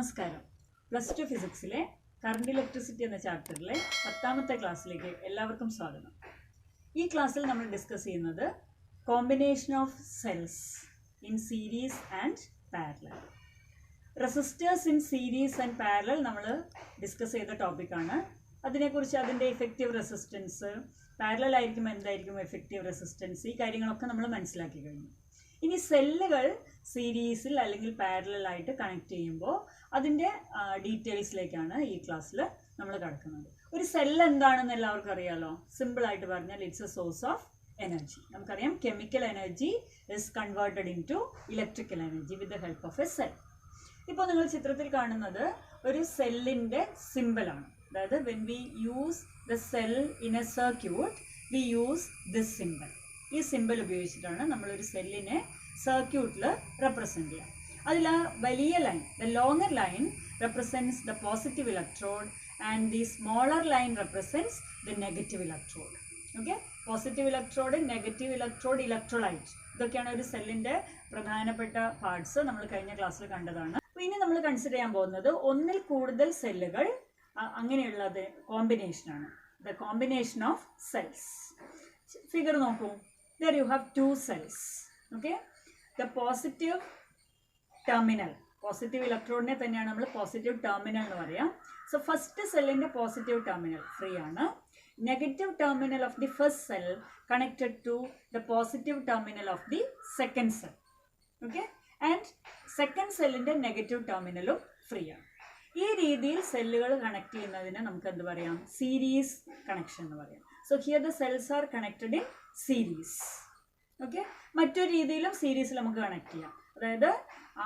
നമസ്കാരം. +2 ഫിസിക്സിലെ current electricity എന്ന ചാപ്റ്ററിലെ 10ാമത്തെ ക്ലാസ്സിലേക്ക് എല്ലാവർക്കും സ്വാഗതം. ഈ ക്ലാസ്സിൽ നമ്മൾ ഡിസ്കസ് ചെയ്യുന്നത് combination of cells in series and parallel. Resistors in series and parallel നമ്മൾ ഡിസ്കസ് ചെയ്ത ടോപ്പിക്കാണ്. അതിനെക്കുറിച്ച് അതിൻ്റെ ഇഫക്റ്റീവ് റെസിസ്റ്റൻസ്, പാരലൽ ആയിരിക്കും എന്തായിരിക്കും എഫക്റ്റീവ് റെസിസ്റ്റൻസ്, ഈ കാര്യങ്ങളൊക്കെ നമ്മൾ മനസ്സിലാക്കി കഴിഞ്ഞു. ഇനി സെല്ലുകൾ സീരീസിൽ അല്ലെങ്കിൽ പാരലലായിട്ട് കണക്ട് ചെയ്യുമ്പോൾ അതിൻ്റെ ഡീറ്റെയിൽസിലേക്കാണ് ഈ ക്ലാസ്സിൽ നമ്മൾ കിടക്കുന്നത്. ഒരു സെല്ല് എന്താണെന്ന് എല്ലാവർക്കും അറിയാലോ. സിമ്പിളായിട്ട് പറഞ്ഞാൽ it's a source of energy. നമുക്കറിയാം chemical energy is converted into electrical energy with the help of a cell. ഇപ്പോൾ നിങ്ങൾ ചിത്രത്തിൽ കാണുന്നത് ഒരു സെല്ലിൻ്റെ സിമ്പിളാണ്. അതായത് when we use the cell in a circuit we use this symbol. ഈ സിമ്പിൾ ഉപയോഗിച്ചിട്ടാണ് നമ്മളൊരു സെല്ലിനെ സർക്യൂട്ടിൽ റെപ്രസെൻറ്റ് ചെയ്യുക. അതിൽ ആ വലിയ line, the longer line represents the positive electrode and the smaller line represents the negative electrode. Okay, positive electrode, negative electrode, electrolyte, ഇതൊക്കെയാണ് ഒരു സെല്ലിൻ്റെ പ്രധാനപ്പെട്ട പാർട്സ്. നമ്മൾ കഴിഞ്ഞ ക്ലാസ്സിൽ കണ്ടതാണ്. അപ്പോൾ ഇനി നമ്മൾ കൺസിഡർ ചെയ്യാൻ പോകുന്നത് ഒന്നിൽ കൂടുതൽ സെല്ലുകൾ, അങ്ങനെയുള്ളത് കോമ്പിനേഷനാണ്. The combination of cells. Figure നോക്കൂ. There you have two cells. Okay, the positive terminal, positive ഇലക്ട്രോണിനെ തന്നെയാണ് നമ്മൾ പോസിറ്റീവ് ടെർമിനൽ എന്ന് പറയാം. സോ ഫസ്റ്റ് സെല്ലിൻ്റെ പോസിറ്റീവ് ടെർമിനൽ ഫ്രീ ആണ്. Negative terminal of the first cell connected to the positive terminal of the second cell. Okay, and second സെല്ലിൻ്റെ negative ടെർമിനലും free ആണ്. ഈ രീതിയിൽ സെല്ലുകൾ കണക്ട് ചെയ്യുന്നതിന് നമുക്ക് എന്ത് പറയാം? സീരീസ് കണക്ഷൻ എന്ന് പറയാം. So here the cells are connected in series. Okay, മറ്റൊരു രീതിയിലും സീരീസിൽ നമുക്ക് കണക്ട് ചെയ്യാം. അതായത്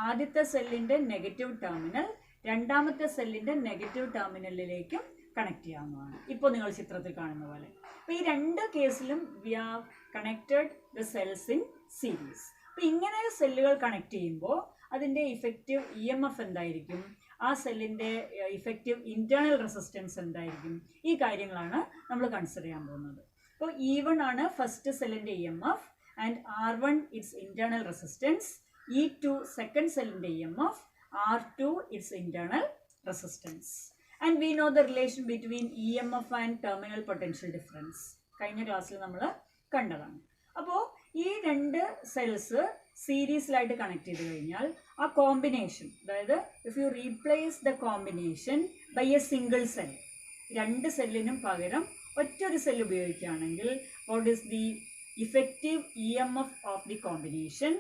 ആദ്യത്തെ സെല്ലിൻ്റെ നെഗറ്റീവ് ടെർമിനൽ രണ്ടാമത്തെ സെല്ലിൻ്റെ നെഗറ്റീവ് ടെർമിനലിലേക്കും കണക്ട് ചെയ്യാവുന്നതാണ്. ഇപ്പോൾ നിങ്ങൾ ചിത്രത്തിൽ കാണുന്ന പോലെ. അപ്പോൾ ഈ രണ്ട് കേസിലും we are connected the cells in series. അപ്പോൾ ഇങ്ങനെ സെല്ലുകൾ കണക്ട് ചെയ്യുമ്പോൾ അതിൻ്റെ ഇഫക്റ്റീവ് EMF എന്തായിരിക്കും, ആ സെല്ലിൻ്റെ ഇഫക്റ്റീവ് ഇൻറ്റേർണൽ റെസിസ്റ്റൻസ് എന്തായിരിക്കും, ഈ കാര്യങ്ങളാണ് നമ്മൾ കൺസിഡർ ചെയ്യാൻ പോകുന്നത്. അപ്പോൾ E1 ആണ് ഫസ്റ്റ് സെല്ലിൻ്റെ EMF and R1 it's internal resistance, E2 second സെല്ലിൻ്റെ EMF, R2 it's internal resistance. And we know the relation between EMF and terminal potential difference. കഴിഞ്ഞ ക്ലാസ്സിൽ നമ്മൾ കണ്ടതാണ്. അപ്പോൾ ഈ രണ്ട് സെൽസ് സീരീസിലായിട്ട് കണക്ട് ചെയ്ത് കഴിഞ്ഞാൽ ആ കോമ്പിനേഷൻ, അതായത് if you replace the combination by a single cell, രണ്ട് സെല്ലിനും പകരം ഒറ്റൊരു സെൽ ഉപയോഗിക്കുകയാണെങ്കിൽ what is the effective EMF of the combination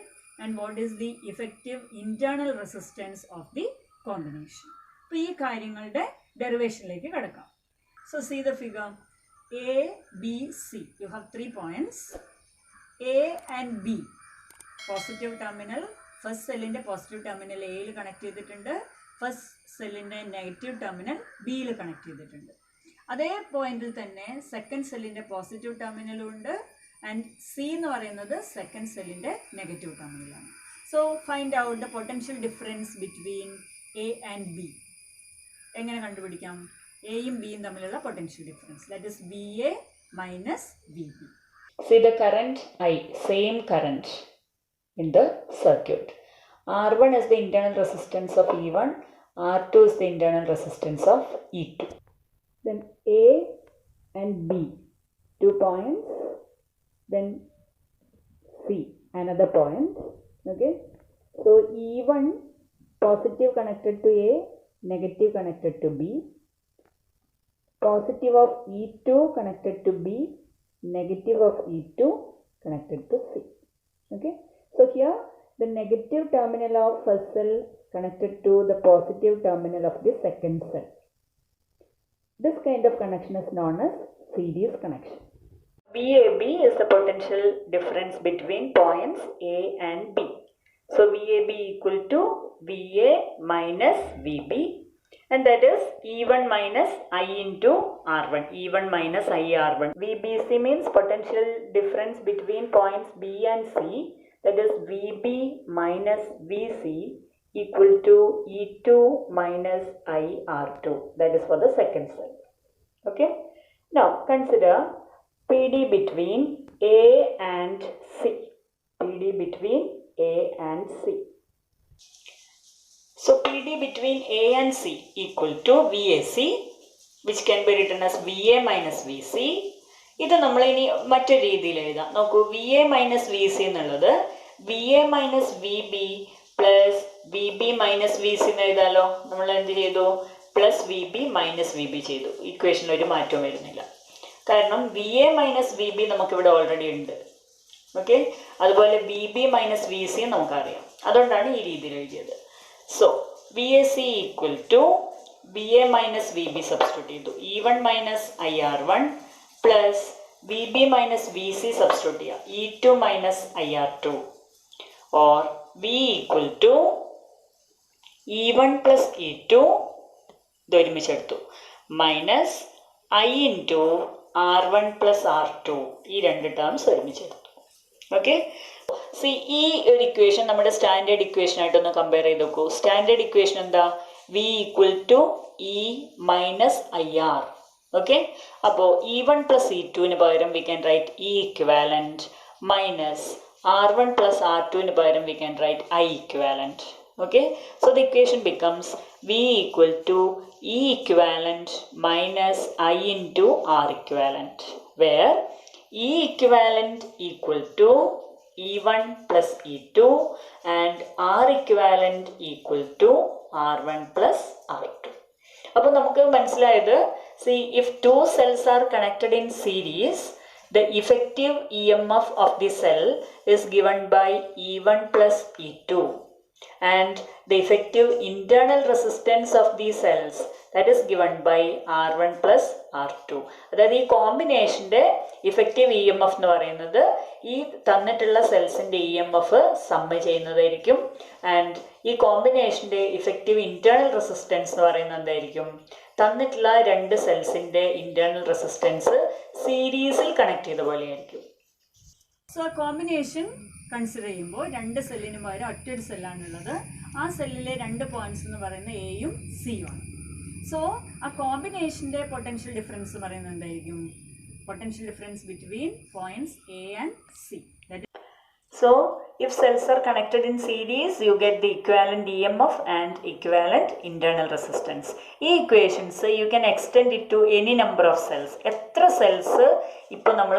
and what is the effective internal resistance of the combination. അപ്പോൾ ഈ കാര്യങ്ങളുടെ ഡെറിവേഷനിലേക്ക് കിടക്കാം. So see the figure A, B, C. You have 3 points. A and B. Positive terminal first സെല്ലിൻ്റെ positive terminal എയിൽ connect ചെയ്തിട്ടുണ്ട്, first സെല്ലിൻ്റെ negative terminal ബിയിൽ കണക്ട് ചെയ്തിട്ടുണ്ട്. അതേ പോയിന്റിൽ തന്നെ സെക്കൻഡ് സെല്ലിൻ്റെ പോസിറ്റീവ് ടെർമിനലും ഉണ്ട് ആൻഡ് സി എന്ന് പറയുന്നത് സെക്കൻഡ് സെല്ലിൻ്റെ നെഗറ്റീവ് ടെർമിനലാണ്. So find out the potential difference between A and B. എങ്ങനെ കണ്ടുപിടിക്കാം? എയും ബിയും തമ്മിലുള്ള potential difference, that is VA minus VB. See the current I, same current in the circuit. R1 is the internal resistance of E1, R2 is the internal resistance of E2. Then A and B, 2 points, then C, another point. Okay, so E1 positive connected to A, negative connected to B, positive of E2 connected to B, negative of E2 connected to C. Okay, so here the negative terminal of first cell connected to the positive terminal of the second cell. This kind of connection is known as series connection. VAB is the potential difference between points A and B. So VAB equal to VA minus VB, and that is E1 minus I into R1. E1 minus I R1. VBC means potential difference between points B and C. That is VB minus VC equal to E2 minus I R2. That is for the second cell. Okay. Now consider PD between A and C. PD between A and C. So PD between A and C equal to VAC, which can be written as VA minus VC. ഇത് നമ്മൾ ഇനി മറ്റൊരു രീതിയിൽ എഴുതാം. നോക്കൂ, VA minus VC എന്നുള്ളത് VA minus VB plus VB minus VC എന്ന് എഴുതാലോ. നമ്മൾ എന്ത് ചെയ്തു? പ്ലസ് VB മൈനസ് VB ചെയ്തു. ഇക്വേഷനിൽ ഒരു മാറ്റവും വരുന്നില്ല. കാരണം VA മൈനസ് VB നമുക്കിവിടെ ഓൾറെഡി ഉണ്ട്. ഓക്കെ, അതുപോലെ VB മൈനസ് VC നമുക്കറിയാം. അതുകൊണ്ടാണ് ഈ രീതിയിൽ എഴുതിയത്. So VAC equal to VA minus VB substitute ചെയ്തു. E1 minus IR1 plus VB minus VC substitute ചെയ്യുക. E2 minus IR2 or V equal to E1 plus E2 ഇത് ഒരുമിച്ചെടുത്തു minus I into R1 plus R2 ഈ രണ്ട് terms ഒരുമിച്ചെടുത്തു. Okay, C ഈ ഒരു equation നമ്മുടെ standard equation ആയിട്ടൊന്ന് കമ്പയർ ചെയ്ത് നോക്കൂ. സ്റ്റാൻഡേർഡ് ഇക്വേഷൻ എന്താ? V equal to E minus IR. Okay, അപ്പോൾ E1 പ്ലസ് E2ന് പകരം we can write E equivalent minus R1 plus R2ന് പകരം we can write I equivalent. Okay, so the equation becomes V equal to E equivalent minus I into R equivalent, where E equivalent equal to E1 plus E2 and R equivalent equal to R1 plus R2. അപ്പോൾ നമുക്ക് മനസ്സിലായത്, see, if two cells are connected in series, the effective EMF of the cell is given by E1 plus E2. And the effective internal resistance of these cells, that is given by R1 plus R2. അതായത് ഈ കോമ്പിനേഷൻ്റെ effective E M F എന്ന് പറയുന്നത് ഈ തന്നിട്ടുള്ള സെൽസിൻ്റെ E M F sum ചെയ്യുന്നതായിരിക്കും. And ഈ കോമ്പിനേഷൻ്റെ effective internal resistance എന്ന് പറയുന്നത് എന്തായിരിക്കും? തന്നിട്ടുള്ള രണ്ട് സെൽസിൻ്റെ ഇൻറ്റേർണൽ റെസിസ്റ്റൻസ് സീരീസിൽ കണക്ട് ചെയ്ത പോലെയായിരിക്കും. സോ കോമ്പിനേഷൻ കൺസിഡർ ചെയ്യുമ്പോൾ രണ്ട് സെല്ലിന് പകരം ഒറ്റൊരു സെല്ലാണുള്ളത്. ആ സെല്ലിലെ രണ്ട് പോയിന്റ്സ് എന്ന് പറയുന്നത് എയും സിയും ആണ്. സോ ആ കോമ്പിനേഷൻ്റെ പൊട്ടൻഷ്യൽ ഡിഫറൻസ് പറയുന്നത് എന്തായിരിക്കും? Potential difference between points A and C. So if cells are connected in series, you get the equivalent EMF and equivalent internal resistance. ഈ equations you can extend it to any number of cells. എത്ര cells ഇപ്പോൾ നമ്മൾ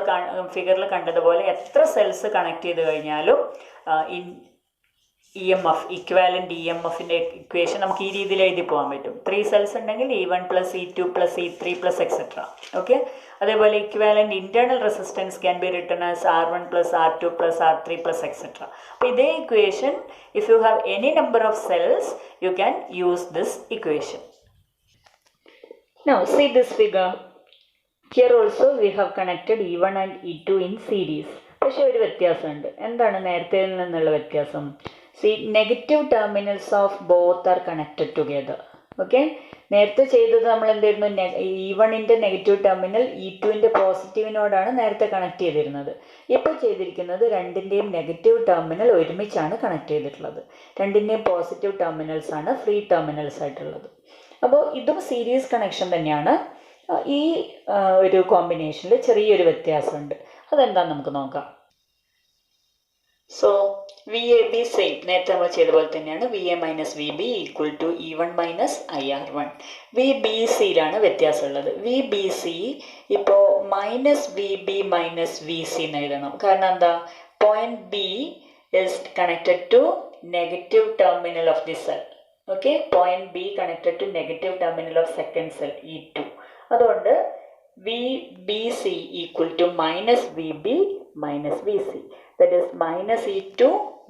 ഫിഗറിൽ കണ്ടതുപോലെ എത്ര cells connect ചെയ്ത് കഴിഞ്ഞാലും E M F equivalent E M എഫിൻ്റെ ഇക്വേഷൻ നമുക്ക് ഈ രീതിയിൽ എഴുതി പോകാൻ പറ്റും. 3 സെൽസ് ഉണ്ടെങ്കിൽ E1 plus E2 plus E3 plus etcetera. Okay, അതേപോലെ equivalent internal resistance can be written as R1 plus R2 plus R3 plus etcetera. അപ്പോൾ ഇതേ equation if you have any number of cells you can use this equation. Now see this figure. Here also we have connected E1 and E2 in series. പക്ഷേ ഒരു വ്യത്യാസമുണ്ട്. എന്താണ് നേരത്തെ നിന്നുള്ള വ്യത്യാസം? See, negative terminals of both are connected together. Okay, നേരത്തെ ചെയ്തത് നമ്മൾ എന്തായിരുന്നു? E1ൻ്റെ നെഗറ്റീവ് ടെർമിനൽ E2ൻ്റെ പോസിറ്റീവിനോടാണ് നേരത്തെ കണക്ട് ചെയ്തിരുന്നത്. ഇപ്പോൾ ചെയ്തിരിക്കുന്നത് രണ്ടിൻ്റെയും നെഗറ്റീവ് ടെർമിനൽ ഒരുമിച്ചാണ് കണക്ട് ചെയ്തിട്ടുള്ളത്. രണ്ടിൻ്റെയും പോസിറ്റീവ് ടെർമിനൽസ് ആണ് ഫ്രീ ടെർമിനൽസ് ആയിട്ടുള്ളത്. അപ്പോൾ ഇതും സീരീസ് കണക്ഷൻ തന്നെയാണ്. ഈ ഒരു കോമ്പിനേഷനിൽ ചെറിയൊരു വ്യത്യാസമുണ്ട്. അതെന്താണെന്ന് നമുക്ക് നോക്കാം. സോ VAB സെയിം, നേരത്തെ നമ്മൾ ചെയ്ത പോലെ തന്നെയാണ്. VA minus VB equal to E1 minus IR1. VBCയിലാണ് വ്യത്യാസമുള്ളത്. VBC ഇപ്പോൾ മൈനസ് VB മൈനസ് VC എന്ന് എഴുതണം. കാരണം എന്താ? Point B is connected to negative terminal of the cell. Okay, point B connected to negative terminal of second cell E2. അതുകൊണ്ട് VBC equal to minus VB minus VC, that is minus E2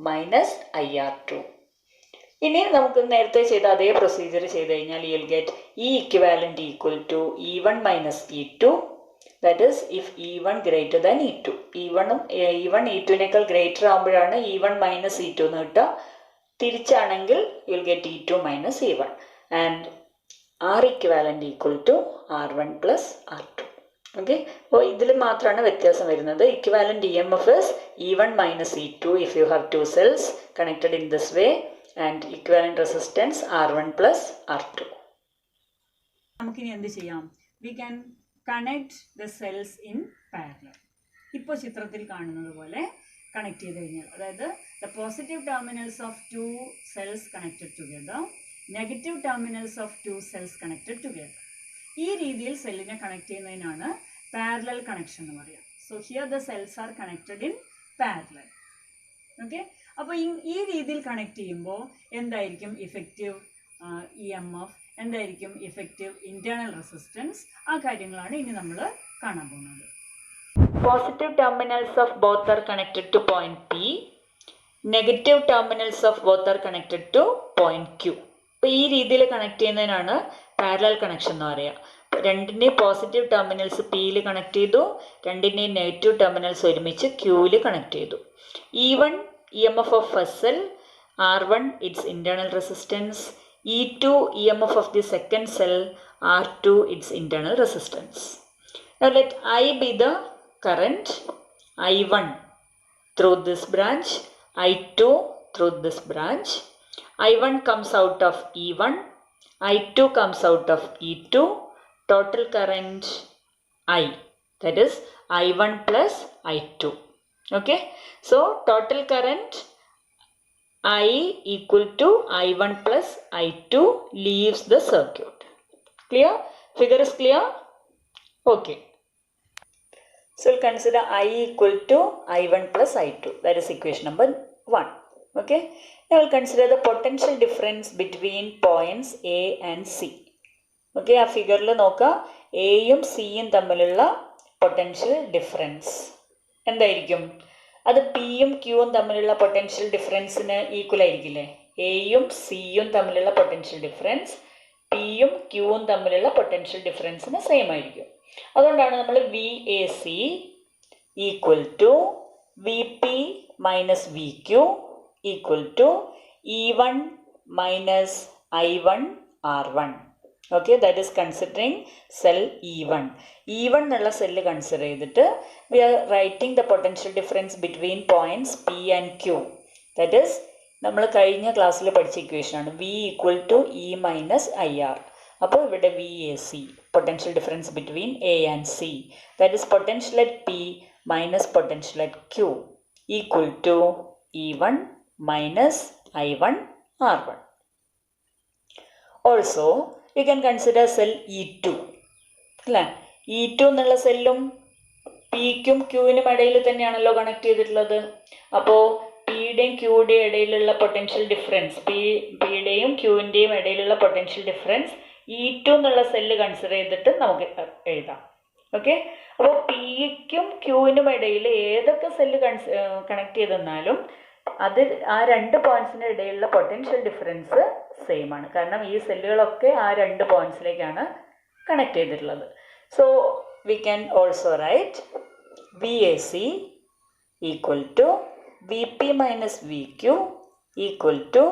minus IR2. ഇനി നമുക്ക് നേരത്തെ ചെയ്ത അതേ procedure ചെയ്ത് കഴിഞ്ഞാൽ you will get E equivalent equal to E1 minus E2, that is if E1 greater than E2. E1 E2നേക്കാൾ greater ആകുമ്പോഴാണ് E1 minus E2 എന്ന് കിട്ടുക. തിരിച്ചാണെങ്കിൽ you will get E2 minus E1 and R equivalent equal to R1 plus R2. Okay, അപ്പോൾ ഇതിൽ മാത്രമാണ് വ്യത്യാസം വരുന്നത്. Equivalent EMF is E1 minus E2 if you have two cells connected in this way and equivalent resistance R1 plus R2. നമുക്കിനി എന്ത് ചെയ്യാം? We can connect the cells in parallel. ഇപ്പോൾ ചിത്രത്തിൽ കാണുന്നത് പോലെ കണക്ട് ചെയ്ത് കഴിഞ്ഞാൽ, അതായത് the positive terminals of two cells connected together negative terminals of two cells connected together. ഈ രീതിയിൽ സെല്ലിനെ കണക്ട് ചെയ്യുന്നതിനാണ് പാരലൽ കണക്ഷൻ എന്ന് പറയുക. So here the cells are connected in parallel. Okay, അപ്പോൾ ഈ രീതിയിൽ കണക്ട് ചെയ്യുമ്പോൾ എന്തായിരിക്കും ഇഫക്റ്റീവ് EMF, എന്തായിരിക്കും ഇഫക്റ്റീവ് ഇൻറ്റേർണൽ റെസിസ്റ്റൻസ്, ആ കാര്യങ്ങളാണ് ഇനി നമ്മൾ കാണാൻ പോകുന്നത്. Positive terminals of both are connected two point P, negative terminals of both are connected two point Q. അപ്പോൾ ഈ രീതിയിൽ കണക്ട് ചെയ്യുന്നതിനാണ് പാരലൽ കണക്ഷൻ എന്ന് പറയുക. രണ്ടിൻ്റെയും പോസിറ്റീവ് ടെർമിനൽസ് Pയിൽ കണക്ട് ചെയ്തു, രണ്ടിൻ്റെയും നെഗറ്റീവ് ടെർമിനൽസ് ഒരുമിച്ച് Qയിൽ കണക്ട് ചെയ്തു. E1 EMF of first cell, R1 its internal resistance, E2 EMF of the second cell, R2 its internal resistance. Now let I be the current, I1 through this branch, I2 through this branch. I1 comes out of E1, I2 comes out of E2, total current I, that is I1 plus I2. Okay, so total current I equal to I1 plus I2 leaves the circuit. Clear? Figure is clear? Okay. So we'll consider I equal to I1 plus I2. That is equation number 1. Okay. Now we'll consider the potential difference between points A and C. Okay, ആ ഫിഗറിൽ നോക്കുക, എയും സിയും തമ്മിലുള്ള potential difference എന്തായിരിക്കും? അത് പിയും ക്യൂവും തമ്മിലുള്ള പൊട്ടൻഷ്യൽ ഡിഫറൻസിന് ഈക്വൽ ആയിരിക്കില്ലേ? എയും സിയും തമ്മിലുള്ള പൊട്ടൻഷ്യൽ ഡിഫറൻസ് പിയും ക്യൂവും തമ്മിലുള്ള പൊട്ടൻഷ്യൽ ഡിഫറൻസിന് സെയിം ആയിരിക്കും. അതുകൊണ്ടാണ് നമ്മൾ VAC equal to VP minus VQ equal to E1 minus I1 R1. Okay, that is considering cell E1. E1 എന്നുള്ള സെല്ല് കൺസിഡർ ചെയ്തിട്ട് we are writing the potential difference between points P and Q. That is നമ്മൾ കഴിഞ്ഞ ക്ലാസ്സിൽ പഠിച്ച equation ആണ് V equal to E minus IR. അപ്പോൾ ഇവിടെ VAC, potential difference between A and C, that is potential at P minus potential at Q equal to E1 minus I1 R1. Also you can consider cell E2 അല്ലേ? E2 എന്നുള്ള സെല്ലും പിക്കും ക്യൂവിനും ഇടയിൽ തന്നെയാണല്ലോ connect ചെയ്തിട്ടുള്ളത്. അപ്പോൾ പിയുടെയും ക്യൂയുടെയും ഇടയിലുള്ള പൊട്ടൻഷ്യൽ ഡിഫറൻസ്, പിയുടെയും ക്യൂവിൻ്റെയും ഇടയിലുള്ള പൊട്ടൻഷ്യൽ ഡിഫറൻസ് E2 എന്നുള്ള സെല്ല് കൺസിഡർ ചെയ്തിട്ട് നമുക്ക് എഴുതാം. ഓക്കെ, അപ്പോൾ പിക്കും ക്യൂവിനും ഇടയിൽ ഏതൊക്കെ സെല്ല് കണക്ട് ചെയ്തെന്നാലും അത് ആ രണ്ട് പോയിന്റ്സിൻ്റെ ഇടയിലുള്ള പൊട്ടൻഷ്യൽ ഡിഫറൻസ് സെയിം ആണ്. കാരണം ഈ സെല്ലുകളൊക്കെ ആ രണ്ട് പോയിന്റ്സിലേക്കാണ് കണക്ട് ചെയ്തിട്ടുള്ളത്. So we can also write VAC equal to VP minus VQ equal to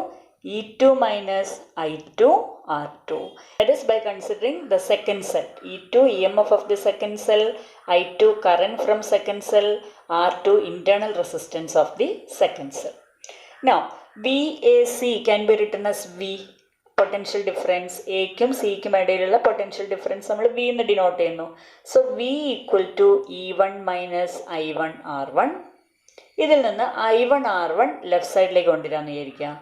E2 minus I2 R2. That is by considering the second cell. E2 EMF of the second cell, I2 current from second cell, R2 internal resistance of the second cell. Now VAC can be written as V, potential difference. Aക്കും Cക്കും ഇടയിലുള്ള potential difference നമ്മൾ V എന്ന് denote ചെയ്യുന്നു. So V equal to E1 minus I1 R1. ഇതിൽ നിന്ന് I1 R1 left സൈഡിലേക്ക് കൊണ്ടുവരാമെന്ന് വിചാരിക്കാം,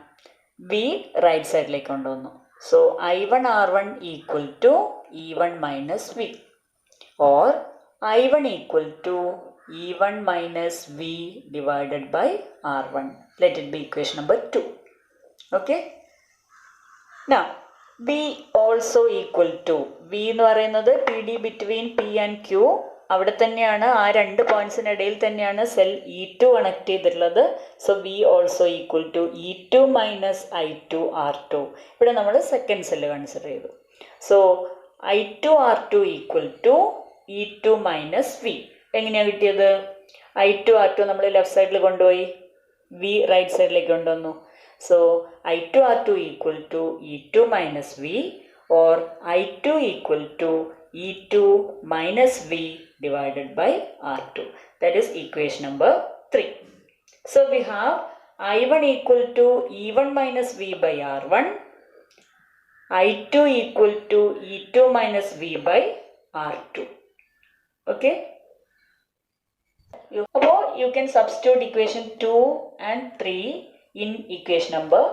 V right സൈഡിലേക്ക് കൊണ്ടുവന്നു. So I1 R1 equal to E1 minus V, or I1 equal to E1 minus V divided by R1. Let it be equation number 2. Okay, now V also equal to, V എന്ന് പറയുന്നത് PD between P and Q, അവിടെ തന്നെയാണ് ആ രണ്ട് പോയിന്റ്സിനിടയിൽ തന്നെയാണ് cell E2 connect ചെയ്തിട്ടുള്ളത്. So V also equal to E2 minus I2 R2. ഇവിടെ നമ്മൾ സെക്കൻഡ് സെല്ല് കൺസിഡർ ചെയ്തു. So I2 R2 equal to E2 minus V. എങ്ങനെയാണ് കിട്ടിയത്? I2 R2 നമ്മൾ ലെഫ്റ്റ് സൈഡിൽ കൊണ്ടുപോയി, V റൈറ്റ് സൈഡിലേക്ക് കൊണ്ടുവന്നു. So I2 R2 equal to E2 minus V, or I2 equal to E2 minus V divided by R2. That is equation number 3. So we have I1 equal to E1 minus V by R1, I2 equal to E2 minus V by R2. Okay. You can substitute equation 2 and 3 in equation number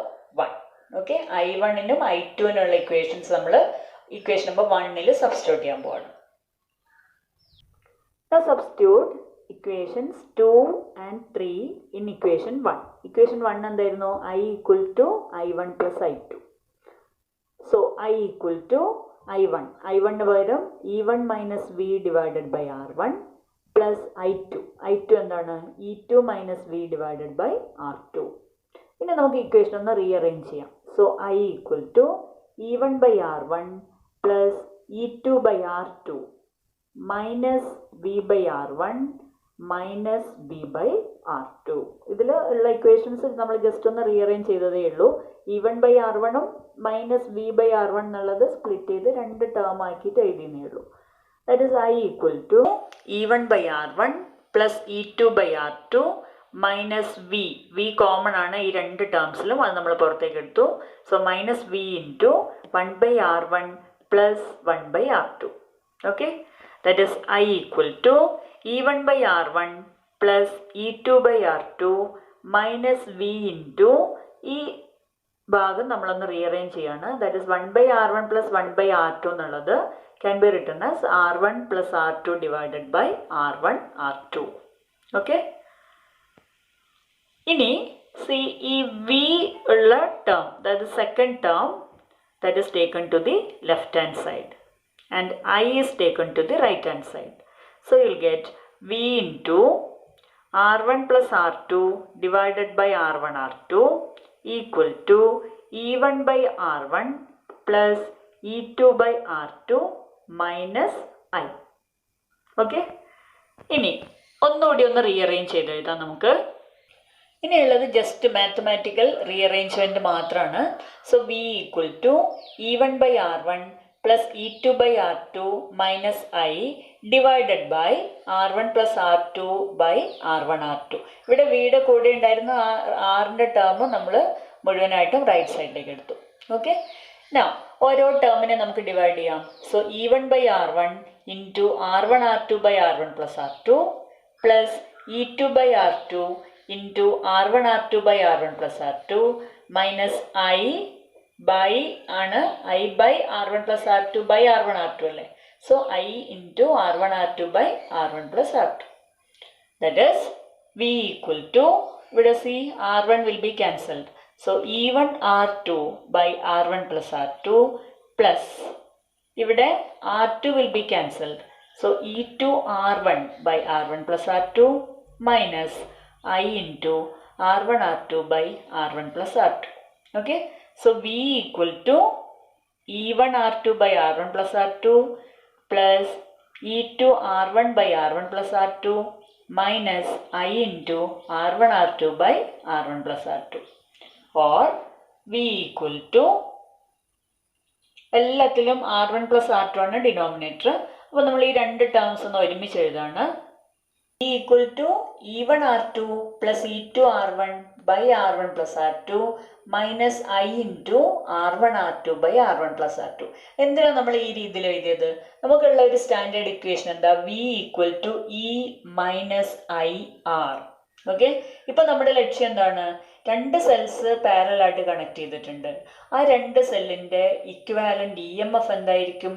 1. ഓക്കെ, I1നും I2നുള്ള equations നമ്മൾ equation number 1ൽ substitute ചെയ്യാൻ പോവാണ്. Substitute equations 2 and 3 in equation 1. Equation 1 എന്തായിരുന്നു? I equal to I1 plus I2. So I equal to I1. I1 പകരം E1 minus V divided by R1 plus I2. I2 എന്താണ്? E2 minus V divided by R2. ഇനി നമുക്ക് equation ഒന്ന് rearrange ചെയ്യാം. So I equal to E1 by R1 plus E2 by R2 minus V by R1 minus B by R2. ഇതിൽ ഉള്ള equations നമ്മൾ just ഒന്ന് rearrange ചെയ്തതേ ഉള്ളൂ. E1 by R1ഉം മൈനസ് V by R1 എന്നുള്ളത് സ്പ്ലിറ്റ് ചെയ്ത് 2 ടേം ആക്കിയിട്ട് എഴുതിയേ ഉള്ളൂ. That is I equal to E1 by R1 plus E2 by R2 minus V common ആണ് ഈ 2 ടേംസിലും, അത് നമ്മൾ പുറത്തേക്ക് എടുത്തു. So minus V into 1 by R1 plus 1 by R2. Okay, that is I equal to E1 by R1 plus E2 by R2 minus V into ഈ ഭാഗം നമ്മളൊന്ന് റീഅറേഞ്ച് ചെയ്യാണ്. That is 1 by R1 plus 1 by R2 എന്നുള്ളത് can be written as R1 plus R2 divided by R1 R2. Okay, ഇനി ഈ V ഉള്ള term, that is second term, that is taken to the left hand side and I is taken to the right hand side. So you will get V into R1 plus R2 divided by R1 R2 equal to E1 by R1 plus E2 by R2 minus I. Okay, ഇനി ഒന്നുകൂടി ഒന്ന് rearrange ചെയ്ത് എഴുതാം നമുക്ക്. ഇനിയുള്ളത് just mathematical rearrangement മാത്രമാണ്. So V equal to E1 by R1 plus E2 by R2 minus I divided by R1 plus R2 by R1 R2. ഇവിടെ വിയുടെ കൂടെ ഉണ്ടായിരുന്ന ആറിൻ്റെ ടേം നമ്മൾ മുഴുവനായിട്ടും റൈറ്റ് സൈഡിലേക്ക് എടുത്തു. ഓക്കെ, നൗ ഓരോ ടേമിനെ നമുക്ക് ഡിവൈഡ് ചെയ്യാം. So E1 by R1 into R1 R2 by R1 plus R2 plus E2 by R2 into R1 R2 by R1 plus R2 minus I by ആണ് I by R1 plus R2 by R1 R2 അല്ലേ. So I into R1 R2 by R1 plus R2. That is V equal to, ഇവിടെ see R1 will be cancelled. So E1 R2 by R1 plus R2 plus ഇവിടെ R2 will be cancelled. So E2 R1 by R1 plus R2 minus I into R1 R2 by R1 plus R2. Okay. So V equal to E1 R2 by R1 plus R2 plus E2 R1 by R1 plus R2 minus I into R1 R2 by R1 plus R2. Or V equal to എല്ലാത്തിലും R1 plus R2 ആണ് denominator. അപ്പോൾ നമ്മൾ ഈ 2 terms ഒന്ന് ഒരുമിച്ച് എഴുതാണ്. V equal to E1 R2 plus E2 R1 by R1 plus R2 minus I into R1 R2 by R1 plus R2. എന്തിനാണ് നമ്മൾ ഈ രീതിയിൽ എഴുതിയത്? നമുക്കുള്ള ഒരു സ്റ്റാൻഡേർഡ് ഇക്വേഷൻ എന്താ? V equal to E minus IR. Okay, ഇപ്പം നമ്മുടെ ലക്ഷ്യം എന്താണ്? 2 സെൽസ് പാരലൽ ആയിട്ട് കണക്ട് ചെയ്തിട്ടുണ്ട്. ആ 2 സെല്ലിൻ്റെ ഇക്വാലൻ്റ് EMF എന്തായിരിക്കും?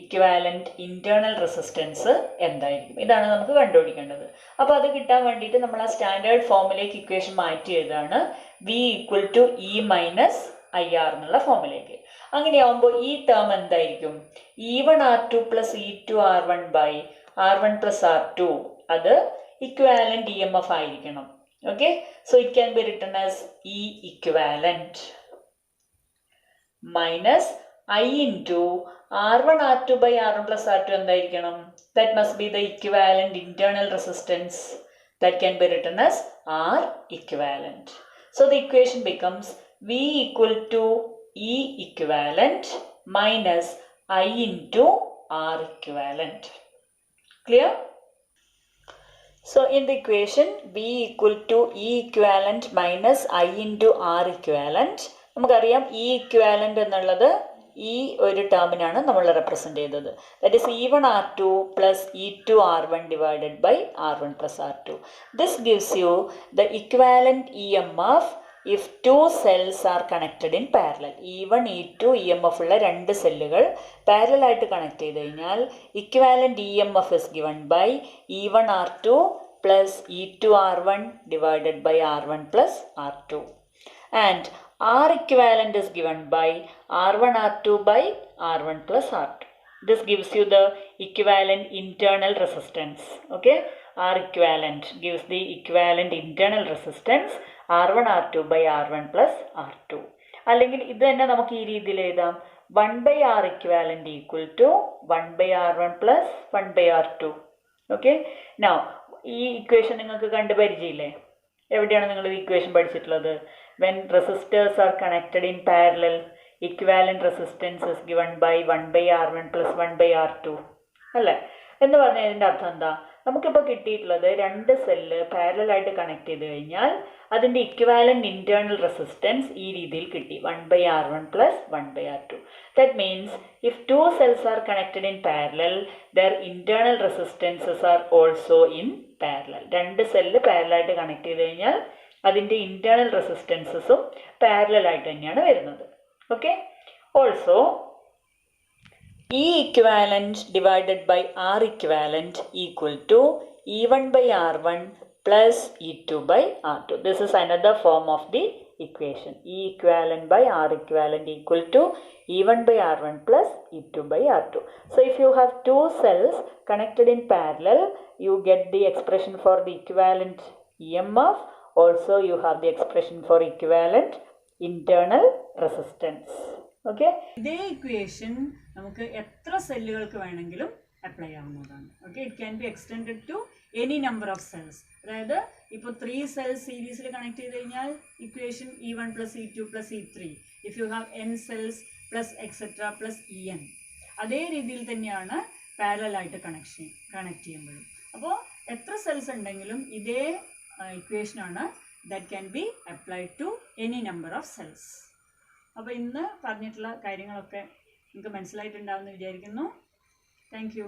ഇക്വാലൻ്റ് ഇൻറ്റേർണൽ റെസിസ്റ്റൻസ് എന്തായിരിക്കും? ഇതാണ് നമുക്ക് കണ്ടുപിടിക്കേണ്ടത്. അപ്പോൾ അത് കിട്ടാൻ വേണ്ടിയിട്ട് നമ്മൾ ആ സ്റ്റാൻഡേർഡ് ഫോമിലേക്ക് ഇക്വേഷൻ മാറ്റി എഴുതാണ്. V equal to E minus IR എന്നുള്ള ഫോമിലേക്ക്. അങ്ങനെയാവുമ്പോൾ ഈ ടേം എന്തായിരിക്കും? E1 R2 plus E2 R1 by R1 plus R2, അത് ഇക്വാലൻ്റ് EMF ആയിരിക്കണം. Okay, so it can be written as E equivalent minus I into R1 R2 by R1 plus R2 എന്തായിരിക്കണം? That must be the equivalent internal resistance. That can be written as R equivalent. So the equation becomes V equal to E equivalent minus I into R equivalent. Clear? So in the equation V equal to E equivalent minus I into R equivalent, നമുക്കറിയാം E equivalent എന്നുള്ളത് ഈ ഒരു ടേമിനാണ് നമ്മൾ represent ചെയ്തത്. That is E1 R2 plus E2 R1 divided by R1 plus R2. This gives you the equivalent EMF if two cells are connected in parallel. E1 E2 EMF ഉള്ള രണ്ട് സെല്ലുകൾ പാരലായിട്ട് connect ചെയ്ത് കഴിഞ്ഞാൽ equivalent EMF is given by E1 R2 plus E2 R1 divided by R1 plus R2 and R equivalent is given by R1 R2 by R1 plus R2. This gives you the equivalent internal resistance. Okay, R equivalent gives the equivalent internal resistance R1 R2 by R1 plus R2. അല്ലെങ്കിൽ ഇത് തന്നെ നമുക്ക് ഈ രീതിയിൽ എഴുതാം, 1 by R equivalent equal to 1 by R1 plus 1 by R2. Okay, now ഈ equation നിങ്ങൾക്ക് കണ്ട് പരിചയമില്ലേ? എവിടെയാണ് നിങ്ങൾ ഈ ഇക്വേഷൻ പഠിച്ചിട്ടുള്ളത്? When resistors are connected in parallel, equivalent resistance is given by 1 by R1 plus 1 by R2 അല്ലേ? എന്ന് പറഞ്ഞാൽ ഇതിൻ്റെ അർത്ഥം എന്താ? നമുക്കിപ്പോൾ കിട്ടിയിട്ടുള്ളത് രണ്ട് സെല്ല് പാരലായിട്ട് കണക്ട് ചെയ്ത് കഴിഞ്ഞാൽ അതിൻ്റെ ഇക്വാലന്റ് ഇന്റേണൽ റെസിസ്റ്റൻസ് ഈ രീതിയിൽ കിട്ടി, 1 by R1 plus 1 by R2. That means if two cells are connected in parallel, their internal resistances are also in parallel. രണ്ട് സെല്ല് പാരലായിട്ട് കണക്ട് ചെയ്ത് കഴിഞ്ഞാൽ അതിൻ്റെ ഇന്റേണൽ റെസിസ്റ്റൻസസും പാരലായിട്ട് തന്നെയാണ് വരുന്നത്. Okay, also E equivalent divided by R equivalent equal to E1 by R1 plus E2 by R2. This is another form of the equation. E equivalent by R equivalent equal to E1 by R1 plus E2 by R2. So if you have two cells connected in parallel, you get the expression for the equivalent EMF. Also you have the expression for equivalent internal resistance. Okay, ഇതേ equation നമുക്ക് എത്ര സെല്ലുകൾക്ക് വേണമെങ്കിലും apply ആവുന്നതാണ്. Okay, it can be extended to any number of cells. അതായത് ഇപ്പോൾ 3 cells സീരീസിൽ connect ചെയ്ത് കഴിഞ്ഞാൽ equation E1 plus E2 plus E3. If you have n cells plus etcetera plus En. അതേ രീതിയിൽ തന്നെയാണ് പാരലായിട്ട് കണക്ട് ചെയ്യുമ്പോഴും. അപ്പോൾ എത്ര സെൽസ് ഉണ്ടെങ്കിലും ഇതേ ഇക്വേഷനാണ് that can be applied to any number of cells. അപ്പോൾ ഇന്ന് പറഞ്ഞിട്ടുള്ള കാര്യങ്ങളൊക്കെ നിങ്ങൾക്ക് മനസ്സിലായിട്ടുണ്ടാവുമെന്ന് വിചാരിക്കുന്നു. Thank U.